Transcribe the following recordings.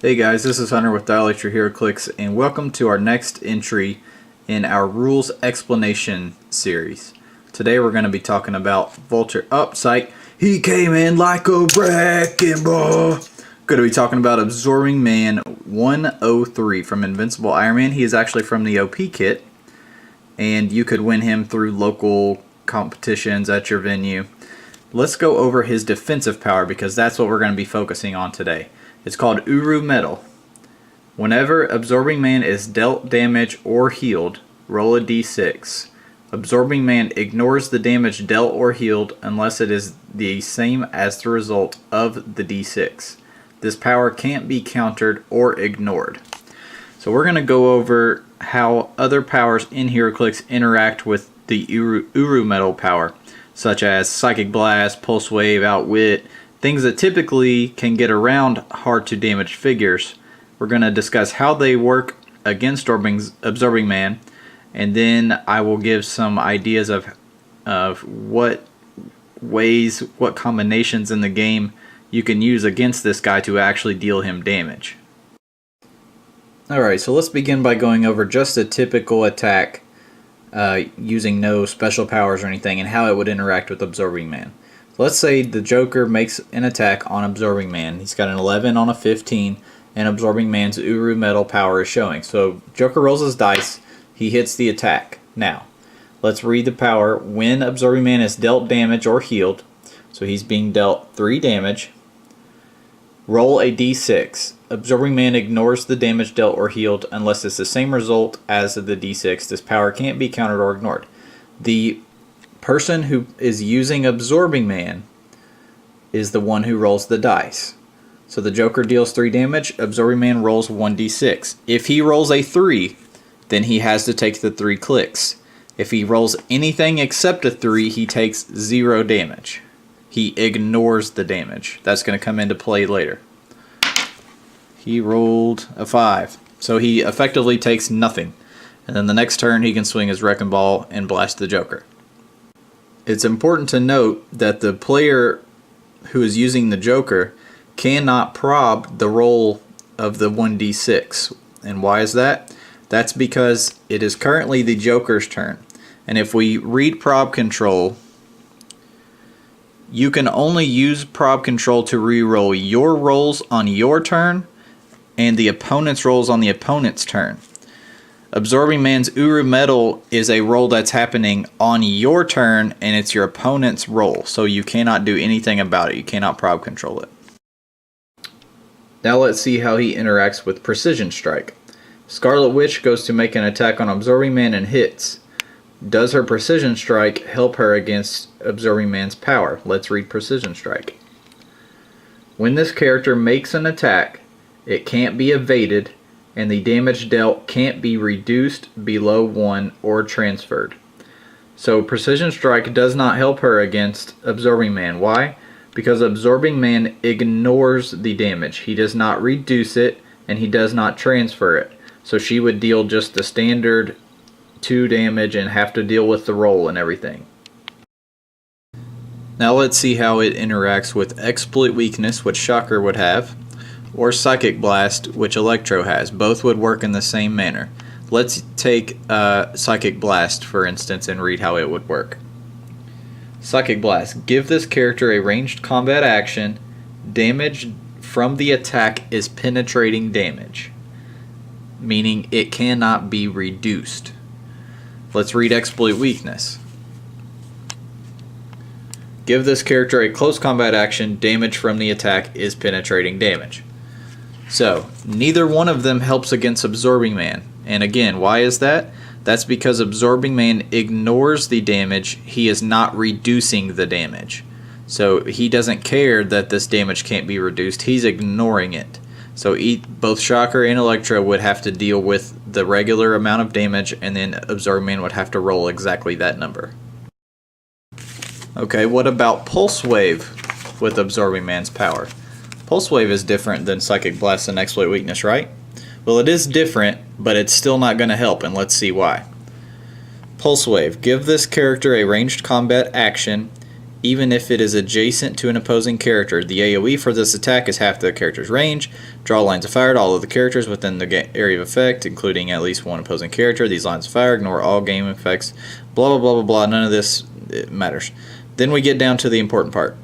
Hey guys, this is Hunter with Dialect Your Hero Clicks, and welcome to our next entry in our rules explanation series. Today we're going to be talking about Vulture Psych. He came in like a wrecking ball. Going to be talking about Absorbing Man 103 from Invincible Iron Man. He is actually from the OP kit, and you could win him through local competitions at your venue. Let's go over his defensive power because that's what we're going to be focusing on today. It's called Uru Metal. Whenever Absorbing Man is dealt damage or healed, roll a d6. Absorbing Man ignores the damage dealt or healed unless it is the same as the result of the d6. This power can't be countered or ignored. So we're going to go over how other powers in HeroClix interact with the Uru Metal power, such as Psychic Blast, Pulse Wave, Outwit, things that typically can get around hard to damage figures. We're going to discuss how they work against Absorbing Man, and then I will give some ideas of what ways, what combinations in the game you can use against this guy to actually deal him damage. Alright, so let's begin by going over just a typical attack using no special powers or anything and how it would interact with Absorbing Man. Let's say the Joker makes an attack on Absorbing Man. He's got an 11 on a 15, and Absorbing Man's Uru Metal power is showing. So Joker rolls his dice, he hits the attack. Now, let's read the power. When Absorbing Man is dealt damage or healed, so he's being dealt 3 damage, roll a d6. Absorbing Man ignores the damage dealt or healed unless it's the same result as the d6. This power can't be countered or ignored. The person who is using Absorbing Man is the one who rolls the dice. So the Joker deals 3 damage, Absorbing Man rolls 1d6. If he rolls a 3, then he has to take the 3 clicks. If he rolls anything except a 3, he takes 0 damage. He ignores the damage. That's going to come into play later. He rolled a 5, so he effectively takes nothing. And then the next turn he can swing his Wrecking Ball and blast the Joker. It's important to note that the player who is using the Joker cannot prob the roll of the 1d6. And why is that? That's because it is currently the Joker's turn. And if we read prob control, you can only use prob control to re-roll your rolls on your turn and the opponent's rolls on the opponent's turn. Absorbing Man's Uru Metal is a roll that's happening on your turn, and it's your opponent's roll, so you cannot do anything about it. You cannot prob control it. Now let's see how he interacts with Precision Strike. Scarlet Witch goes to make an attack on Absorbing Man and hits. Does her Precision Strike help her against Absorbing Man's power? Let's read Precision Strike. When this character makes an attack, it can't be evaded, and the damage dealt can't be reduced below 1 or transferred. So Precision Strike does not help her against Absorbing Man. Why? Because Absorbing Man ignores the damage. He does not reduce it, and he does not transfer it. So she would deal just the standard 2 damage and have to deal with the roll and everything. Now let's see how it interacts with Exploit Weakness, which Shocker would have, or Psychic Blast, which Electro has. Both would work in the same manner. Let's take Psychic Blast, for instance, and read how it would work. Psychic Blast. Give this character a ranged combat action. Damage from the attack is penetrating damage, meaning it cannot be reduced. Let's read Exploit Weakness. Give this character a close combat action. Damage from the attack is penetrating damage. So, neither one of them helps against Absorbing Man. And again, why is that? That's because Absorbing Man ignores the damage. He is not reducing the damage. So, he doesn't care that this damage can't be reduced. He's ignoring it. So, both Shocker and Electro would have to deal with the regular amount of damage, and then Absorbing Man would have to roll exactly that number. Okay, what about Pulse Wave with Absorbing Man's power? Pulse Wave is different than Psychic Blast and Exploit Weakness, right? Well, it is different, but it's still not going to help, and let's see why. Pulse Wave. Give this character a ranged combat action. even if it is adjacent to an opposing character. The AoE for this attack is half the character's range. Draw lines of fire to all of the characters within the area of effect, including at least one opposing character. These lines of fire ignore all game effects. Blah, blah, blah, blah, blah. None of this matters. Then we get down to the important part.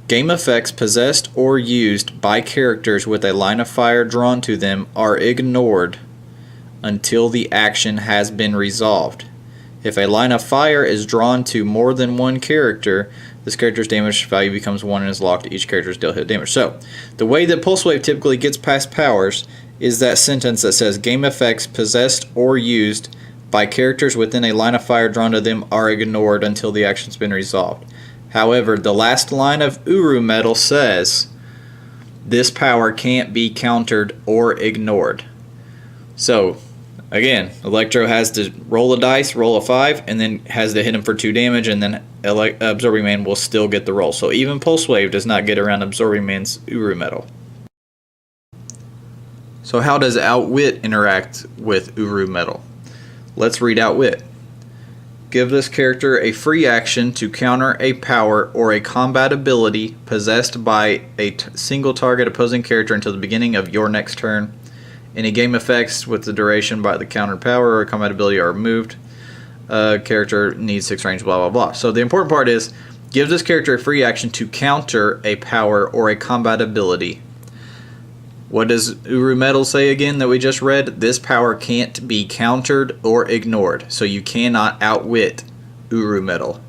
Game effects possessed or used by characters with a line of fire drawn to them are ignored until the action has been resolved. If a line of fire is drawn to more than one character, this character's damage value becomes 1 and is locked to each character's dealt hit damage. So, the way that Pulse Wave typically gets past powers is that sentence that says, game effects possessed or used by characters within a line of fire drawn to them are ignored until the action's been resolved. However, the last line of Uru Metal says, this power can't be countered or ignored. So, again, Electro has to roll a dice, roll a 5, and then has to hit him for 2 damage, and then Absorbing Man will still get the roll. So even Pulse Wave does not get around Absorbing Man's Uru Metal. So how does Outwit interact with Uru Metal? Let's read Outwit. Give this character a free action to counter a power or a combat ability possessed by a single target opposing character until the beginning of your next turn. Any game effects with the duration by the countered power or combat ability are removed. Character needs 6 range, blah, blah, blah. So the important part is, give this character a free action to counter a power or a combat ability. What does Uru Metal say again that we just read? This power can't be countered or ignored. So you cannot outwit Uru Metal.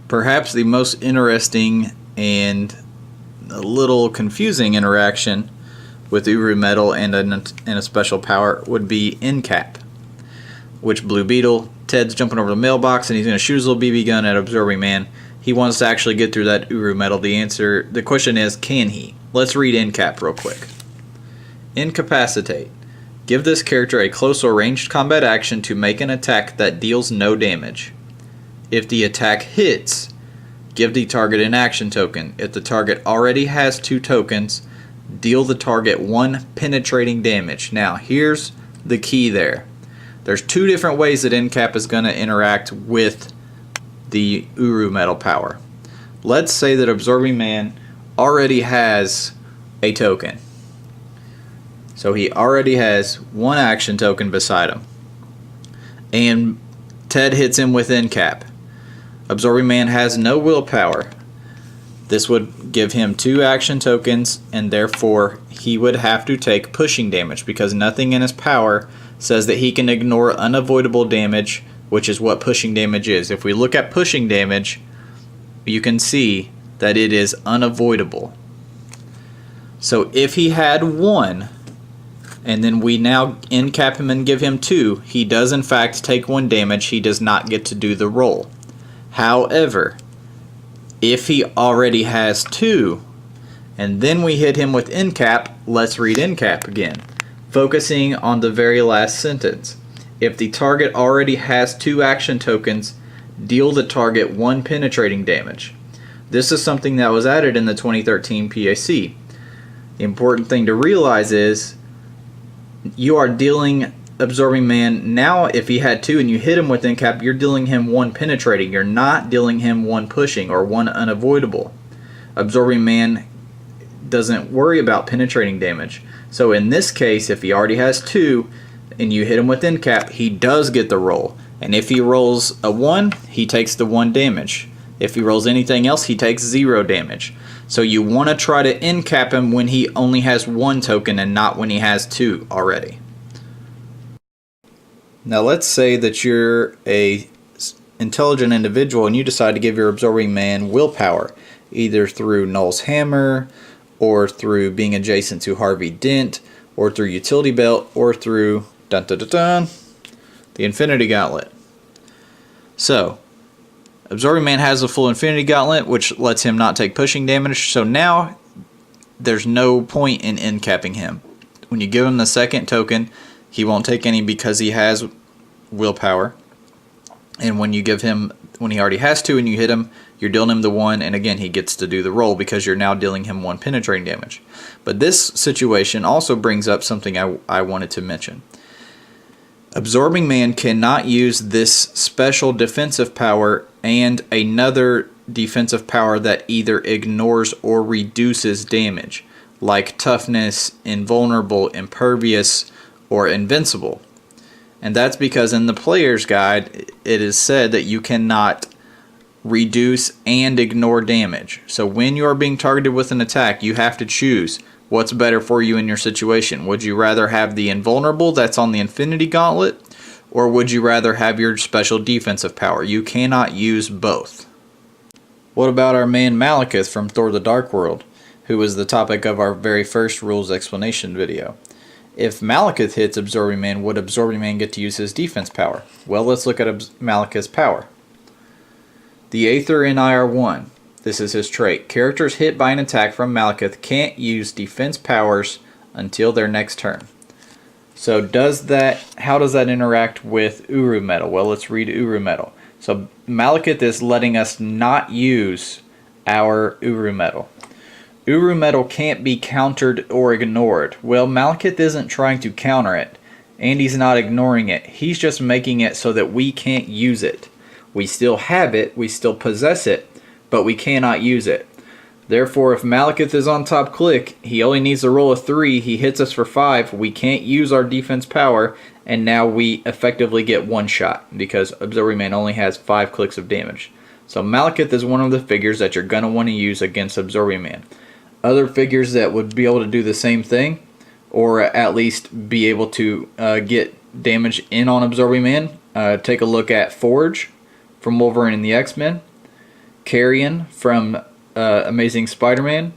Perhaps the most interesting and a little confusing interaction with Uru Metal and a special power would be Incap, which Blue Beetle, Ted's jumping over the mailbox and he's going to shoot his little BB gun at Absorbing Man. He wants to actually get through that Uru Metal. The question is, can he? Let's read Incap real quick. Incapacitate. Give this character a close or ranged combat action to make an attack that deals no damage. If the attack hits, give the target an action token. If the target already has 2 tokens, deal the target 1 penetrating damage. Now, here's the key there. There's 2 different ways that Incap is going to interact with the Uru Metal power. Let's say that Absorbing Man already has a token. So he already has 1 action token beside him. And Ted hits him with Incap. Absorbing Man has no willpower. This would give him 2 action tokens, and therefore he would have to take pushing damage because nothing in his power says that he can ignore unavoidable damage, which is what pushing damage is. If we look at pushing damage, you can see that it is unavoidable. So if he had 1, and then we now Incap him and give him 2, he does in fact take 1 damage. He does not get to do the roll. However, if he already has 2, and then we hit him with Incap, let's read Incap again, focusing on the very last sentence. If the target already has 2 action tokens, deal the target 1 penetrating damage. This is something that was added in the 2013 PAC. The important thing to realize is you are dealing Absorbing Man now. If he had 2 and you hit him with Incap, you're dealing him 1 penetrating. You're not dealing him 1 pushing or 1 unavoidable. Absorbing Man doesn't worry about penetrating damage. So in this case, if he already has 2 and you hit him with Incap, he does get the roll. And if he rolls a 1, he takes the 1 damage. If he rolls anything else, he takes 0 damage. So you want to try to Incap him when he only has 1 token and not when he has 2 already. Now let's say that you're a intelligent individual and you decide to give your Absorbing Man willpower, either through Null's Hammer, or through being adjacent to Harvey Dent, or through Utility Belt, or through dun, dun, dun, dun, the Infinity Gauntlet. So, Absorbing Man has a full Infinity Gauntlet, which lets him not take pushing damage, so now there's no point in Incapping him. When you give him the 2nd token, he won't take any because he has willpower. And when you give him, when he already has 2 and you hit him, you're dealing him the 1, and again he gets to do the roll because you're now dealing him 1 penetrating damage. But this situation also brings up something I wanted to mention. Absorbing Man cannot use this special defensive power and another defensive power that either ignores or reduces damage, like toughness, invulnerable, impervious, or invincible. And that's because in the player's guide it is said that you cannot reduce and ignore damage. So when you are being targeted with an attack, you have to choose what's better for you in your situation. Would you rather have the invulnerable that's on the Infinity Gauntlet, or would you rather have your special defensive power? You cannot use both. What about our man Malekith from Thor the Dark World, who was the topic of our very first rules explanation video? If Malekith hits Absorbing Man, would Absorbing Man get to use his defense power? Well, let's look at Malekith's power. The Aether in IR1. This is his trait. Characters hit by an attack from Malekith can't use defense powers until their next turn. So how does that interact with Uru Metal? Well, let's read Uru Metal. So Malekith is letting us not use our Uru Metal. Uru Metal can't be countered or ignored. Well, Malekith isn't trying to counter it, and he's not ignoring it. He's just making it so that we can't use it. We still have it, we still possess it, but we cannot use it. Therefore, if Malekith is on top click, he only needs to roll a 3, he hits us for 5, we can't use our defense power, and now we effectively get one shot, because Absorbing Man only has 5 clicks of damage. So Malekith is one of the figures that you're going to want to use against Absorbing Man. Other figures that would be able to do the same thing, or at least be able to get damage in on Absorbing Man, take a look at Forge from Wolverine and the X-Men, Carrion from Amazing Spider-Man,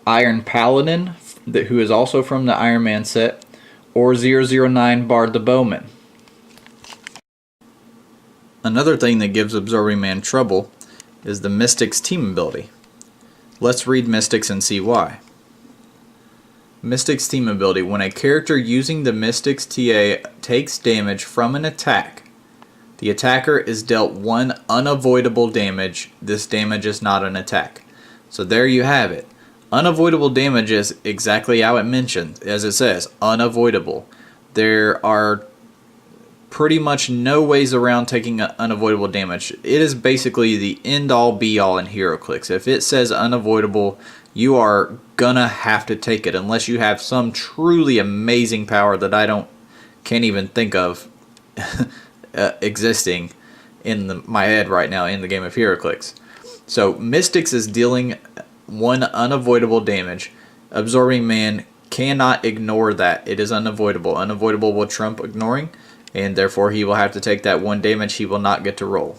Iron Paladin, who is also from the Iron Man set, or 009 Bard the Bowman. Another thing that gives Absorbing Man trouble is the Mystic's team ability. Let's read Mystics and see why. Mystic's team ability. When a character using the Mystic's TA takes damage from an attack, the attacker is dealt 1 unavoidable damage. This damage is not an attack. So there you have it. Unavoidable damage is exactly how it mentions, as it says, unavoidable. There are pretty much no ways around taking unavoidable damage. It is basically the end-all be-all in HeroClix. If it says unavoidable, you are gonna have to take it unless you have some truly amazing power that can't even think of existing in my head right now in the game of HeroClix. So Mystics is dealing 1 unavoidable damage. Absorbing Man cannot ignore that. It is unavoidable. Unavoidable will trump ignoring, and therefore he will have to take that 1 damage. He will not get to roll.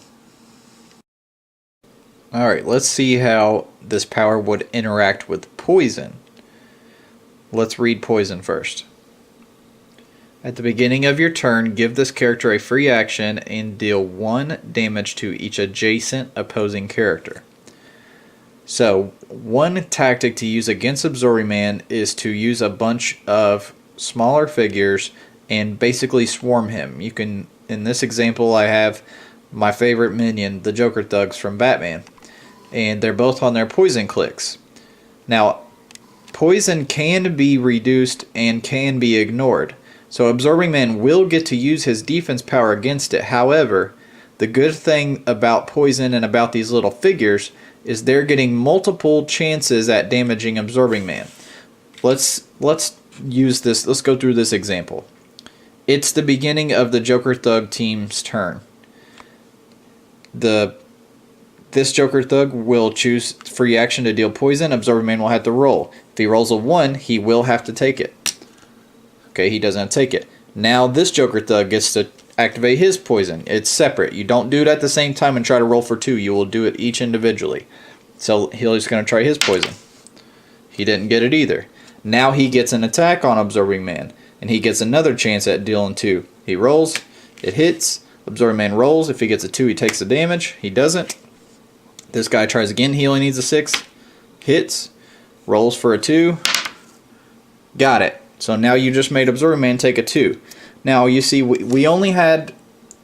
Alright, let's see how this power would interact with Poison. Let's read Poison first. At the beginning of your turn, give this character a free action and deal 1 damage to each adjacent opposing character. So, one tactic to use against Absorbing Man is to use a bunch of smaller figures and basically swarm him. You can, in this example, I have my favorite minion, the Joker Thugs from Batman, and they're both on their poison clicks. Now, poison can be reduced and can be ignored. So Absorbing Man will get to use his defense power against it. However, the good thing about poison and about these little figures is they're getting multiple chances at damaging Absorbing Man. Let's use this. Let's go through this example. It's the beginning of the Joker Thug team's turn. This Joker Thug will choose free action to deal poison. Absorbing Man will have to roll. If he rolls a 1, he will have to take it. Okay, he doesn't take it. Now this Joker Thug gets to activate his poison. It's separate. You don't do it at the same time and try to roll for 2. You will do it each individually. So he's going to try his poison. He didn't get it either. Now he gets an attack on Absorbing Man, and he gets another chance at dealing 2. He rolls, it hits, Absorbing Man rolls. If he gets a 2, he takes the damage. He doesn't. This guy tries again. He only needs a 6. Hits, rolls for a 2. Got it. So now you just made Absorbing Man take a 2. Now you see we only had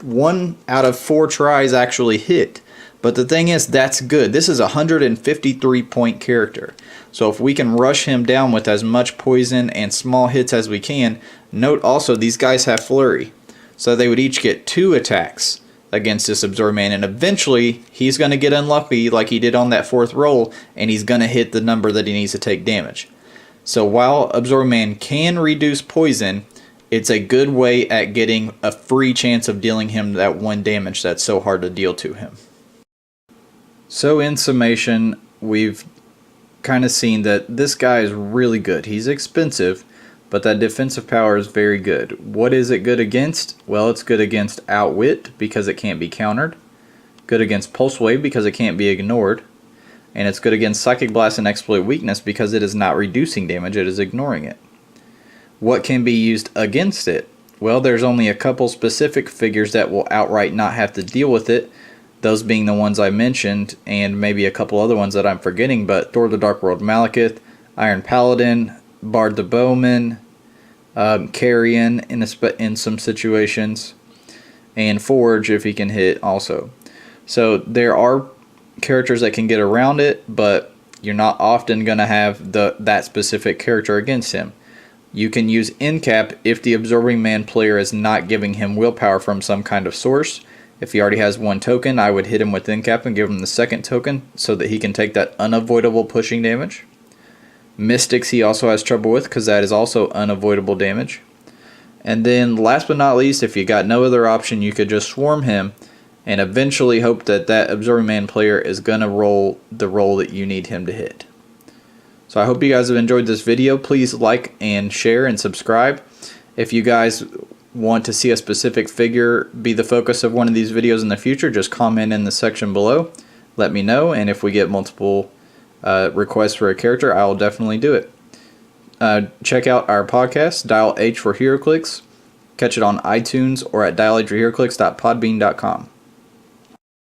1 out of 4 tries actually hit. But the thing is, that's good. This is a 153 point character. So if we can rush him down with as much poison and small hits as we can, note also these guys have flurry. So they would each get 2 attacks against this Absorbing Man, and eventually he's going to get unlucky like he did on that 4th roll, and he's going to hit the number that he needs to take damage. So while Absorbing Man can reduce poison, it's a good way at getting a free chance of dealing him that 1 damage that's so hard to deal to him. So in summation, we've kind of seen that this guy is really good. He's expensive, but that defensive power is very good. What is it good against? Well, it's good against Outwit because it can't be countered. Good against Pulse Wave because it can't be ignored. And it's good against Psychic Blast and Exploit Weakness because it is not reducing damage, it is ignoring it. What can be used against it? Well, there's only a couple specific figures that will outright not have to deal with it, those being the ones I mentioned, and maybe a couple other ones that I'm forgetting, but Thor the Dark World Malekith, Iron Paladin, Bard the Bowman, Carrion in some situations, and Forge if he can hit also. So there are characters that can get around it, but you're not often going to have that specific character against him. You can use Incap if the Absorbing Man player is not giving him willpower from some kind of source. If he already has 1 token, I would hit him with Incap and give him the 2nd token so that he can take that unavoidable pushing damage. Mystics he also has trouble with because that is also unavoidable damage. And then last but not least, if you got no other option, you could just swarm him and eventually hope that that Absorbing Man player is going to roll the roll that you need him to hit. So I hope you guys have enjoyed this video. Please like and share and subscribe. If you guys want to see a specific figure be the focus of one of these videos in the future, just comment in the section below. Let me know, and if we get multiple requests for a character, I will definitely do it. Check out our podcast, Dial H for HeroClix. Catch it on iTunes or at dialhforheroclix.podbean.com.